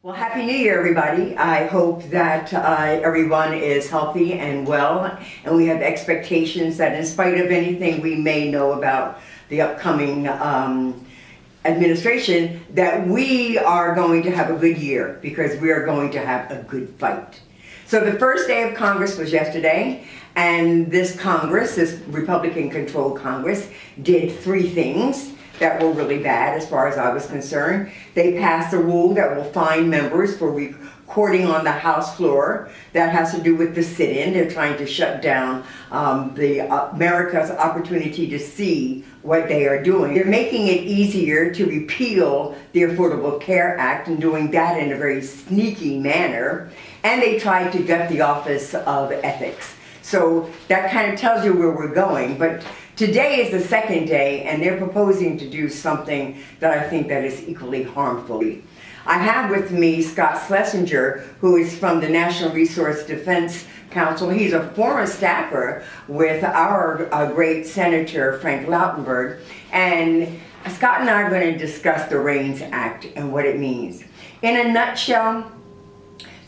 Well, Happy New Year, everybody. I hope that everyone is healthy and well, and we have expectations that in spite of anything we may know about the upcoming administration, that we are going to have a good year because we are going to have a good fight. So the first day of Congress was yesterday, and this Congress, this Republican-controlled Congress, did three things that were really bad as far as I was concerned. They passed a rule that will fine members for recording on the House floor. That has to do with the sit-in. They're trying to shut down America's opportunity to see what they are doing. They're making it easier to repeal the Affordable Care Act and doing that in a very sneaky manner. And they tried to gut the Office of Ethics. So that kind of tells you where we're going. But today is the second day, and they're proposing to do something that I think that is equally harmful. I have with me Scott Slesinger, who is from the National Resource Defense Council. He's a former staffer with our great Senator Frank Lautenberg. And Scott and I are going to discuss the REINS Act and what it means. In a nutshell,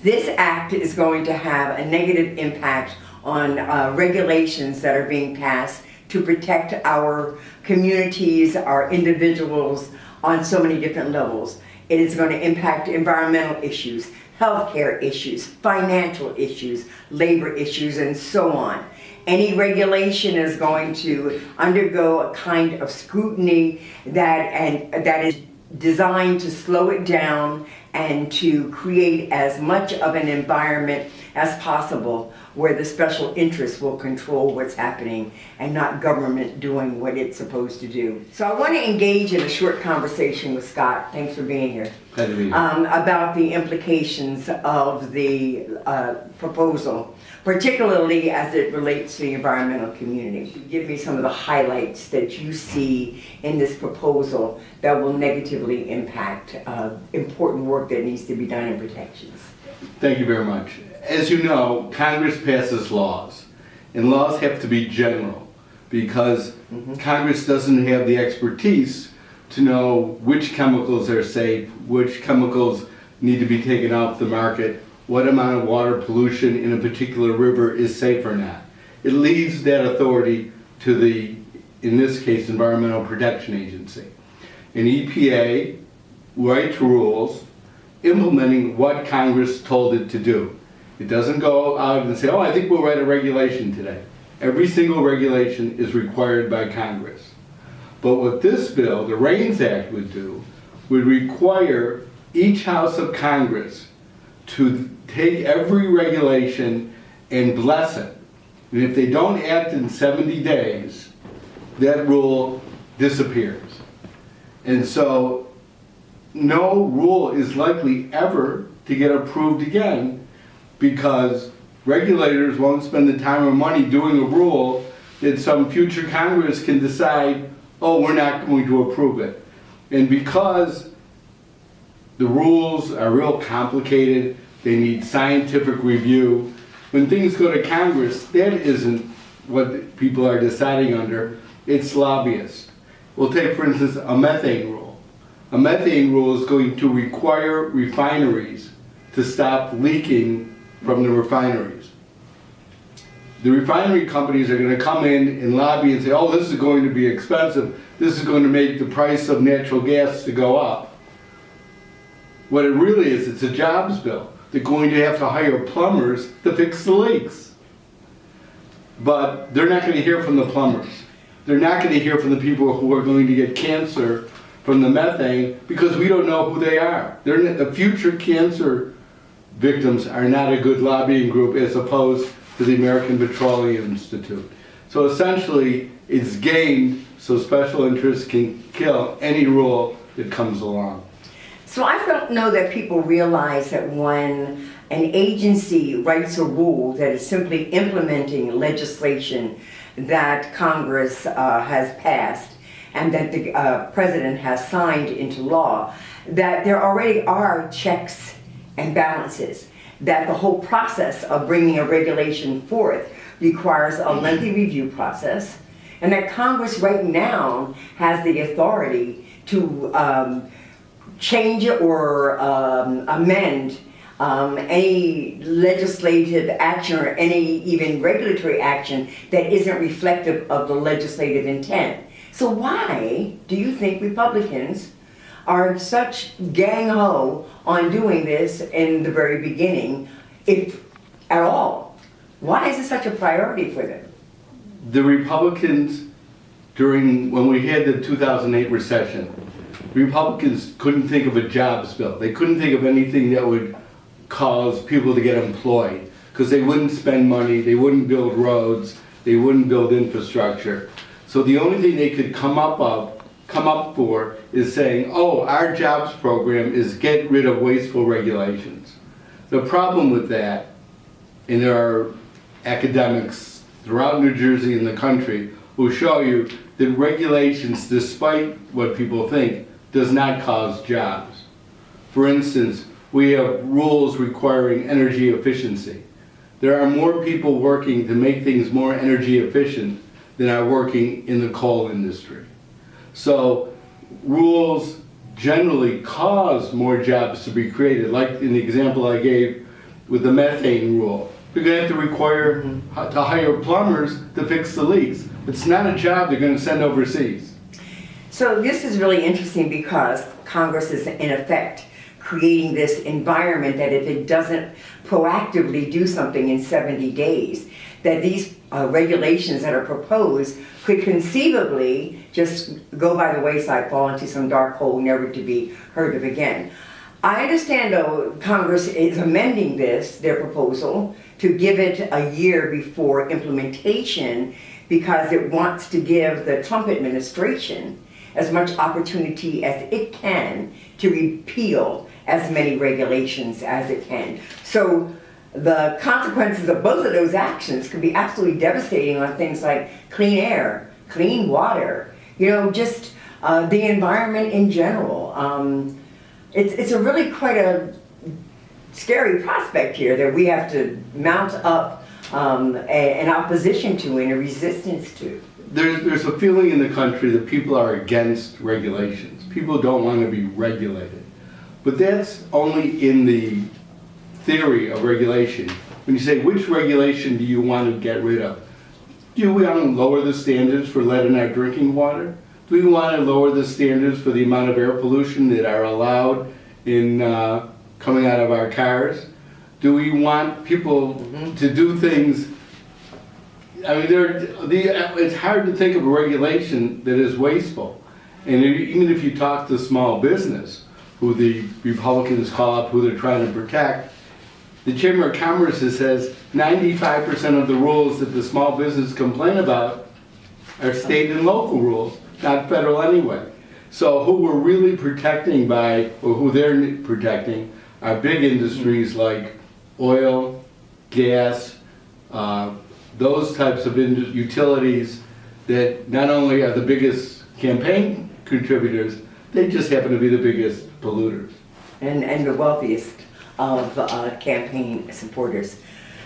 this act is going to have a negative impact on regulations that are being passed to protect our communities, our individuals on so many different levels. It is going to impact environmental issues, healthcare issues, financial issues, labor issues, and so on. Any regulation is going to undergo a kind of scrutiny that is designed to slow it down and to create as much of an environment as possible where the special interests will control what's happening and not government doing what it's supposed to do. So I want to engage in a short conversation with Scott. Thanks for being here. Glad to be here. About the implications of the proposal, particularly as it relates to the environmental community. Give me some of the highlights that you see in this proposal that will negatively impact important work that needs to be done in protections. Thank you very much. As you know, Congress passes laws, and laws have to be general because Congress doesn't have the expertise to know which chemicals are safe, which chemicals need to be taken off the market, what amount of water pollution in a particular river is safe or not. It leaves that authority to the, in this case, Environmental Protection Agency. And EPA writes rules implementing what Congress told it to do. It doesn't go out and say, oh, I think we'll write a regulation today. Every single regulation is required by Congress. But what this bill, the REINS Act, would do, would require each House of Congress to take every regulation and bless it. And if they don't act in 70 days, that rule disappears. And so no rule is likely ever to get approved again because regulators won't spend the time or money doing a rule that some future Congress can decide, oh, we're not going to approve it. And because the rules are real complicated, they need scientific review. When things go to Congress, that isn't what people are deciding under, it's lobbyists. We'll take, for instance, a methane rule. A methane rule is going to require refineries to stop leaking from the refineries. The refinery companies are going to come in and lobby and say, oh, this is going to be expensive. This is going to make the price of natural gas to go up. What it really is, it's a jobs bill. They're going to have to hire plumbers to fix the leaks. But they're not going to hear from the plumbers. They're not going to hear from the people who are going to get cancer from the methane because we don't know who they are. The future cancer victims are not a good lobbying group as opposed to the American Petroleum Institute. So essentially, it's gamed so special interests can kill any rule that comes along. So I don't know that people realize that when an agency writes a rule that is simply implementing legislation that Congress has passed and that the President has signed into law, that there already are checks and balances, that the whole process of bringing a regulation forth requires a lengthy review process, and that Congress right now has the authority to change or amend any legislative action or any even regulatory action that isn't reflective of the legislative intent. So why do you think Republicans are such gang-ho on doing this in the very beginning, if at all? Why is it such a priority for them? The Republicans, when we had the 2008 recession, Republicans couldn't think of a jobs bill. They couldn't think of anything that would cause people to get employed, because they wouldn't spend money, they wouldn't build roads, they wouldn't build infrastructure. So the only thing they could come up for is saying, oh, our jobs program is get rid of wasteful regulations. The problem with that, and there are academics throughout New Jersey and the country who show you that regulations, despite what people think, does not cause jobs. For instance, we have rules requiring energy efficiency. There are more people working to make things more energy efficient than are working in the coal industry. So rules generally cause more jobs to be created, like in the example I gave with the methane rule. We're going to have to require to hire plumbers to fix the leaks. It's not a job they're going to send overseas. So this is really interesting because Congress is in effect creating this environment that if it doesn't proactively do something in 70 days, that these regulations that are proposed could conceivably just go by the wayside, fall into some dark hole, never to be heard of again. I understand, though, Congress is amending their proposal, to give it a year before implementation because it wants to give the Trump administration as much opportunity as it can to repeal as many regulations as it can. So the consequences of both of those actions could be absolutely devastating on things like clean air, clean water, just the environment in general. It's a really quite a scary prospect here that we have to mount up an opposition to and a resistance to. There's a feeling in the country that people are against regulations. People don't want to be regulated. But that's only in the theory of regulation. When you say, which regulation do you want to get rid of? Do we want to lower the standards for lead in our drinking water? Do we want to lower the standards for the amount of air pollution that are allowed in coming out of our cars? Do we want people to do things? I mean, it's hard to think of a regulation that is wasteful. And even if you talk to small business, who the Republicans call up, who they're trying to protect, the Chamber of Commerce says 95% of the rules that the small business complain about are state and local rules, not federal anyway. So who we're really protecting or who they're protecting, are big industries like oil, gas, those types of utilities that not only are the biggest campaign contributors, they just happen to be the biggest polluters. And the wealthiest of campaign supporters.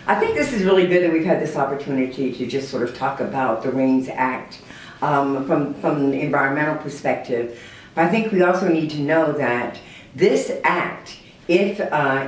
I think this is really good that we've had this opportunity to just sort of talk about the REINS Act from the environmental perspective. But I think we also need to know that this act, if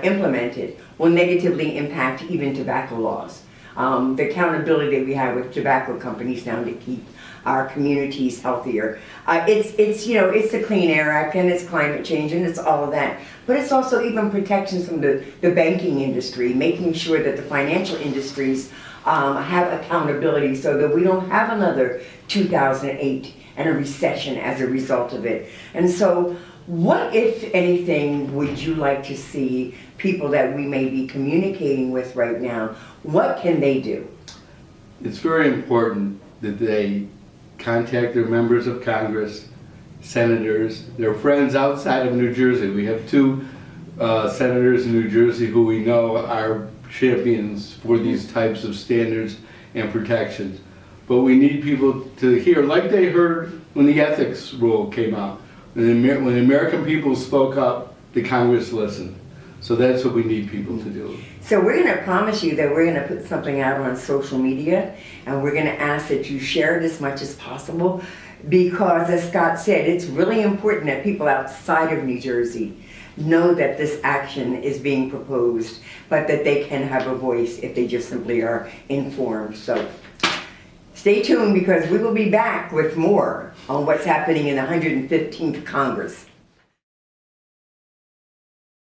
implemented, will negatively impact even tobacco laws. The accountability we have with tobacco companies now to keep our communities healthier. It's the Clean Air Act and it's climate change and it's all of that. But it's also even protections from the banking industry, making sure that the financial industries have accountability so that we don't have another 2008 and a recession as a result of it. And so what, if anything, would you like to see people that we may be communicating with right now, what can they do? It's very important that they contact their members of Congress, senators, their friends outside of New Jersey. We have two senators in New Jersey who we know are champions for these types of standards and protections. But we need people to hear, like they heard when the ethics rule came out. When the American people spoke up, the Congress listened. So that's what we need people to do. So we're going to promise you that we're going to put something out on social media, and we're going to ask that you share it as much as possible. because, as Scott said, it's really important that people outside of New Jersey know that this action is being proposed, but that they can have a voice if they just simply are informed. So stay tuned, because we will be back with more on what's happening in the 115th Congress.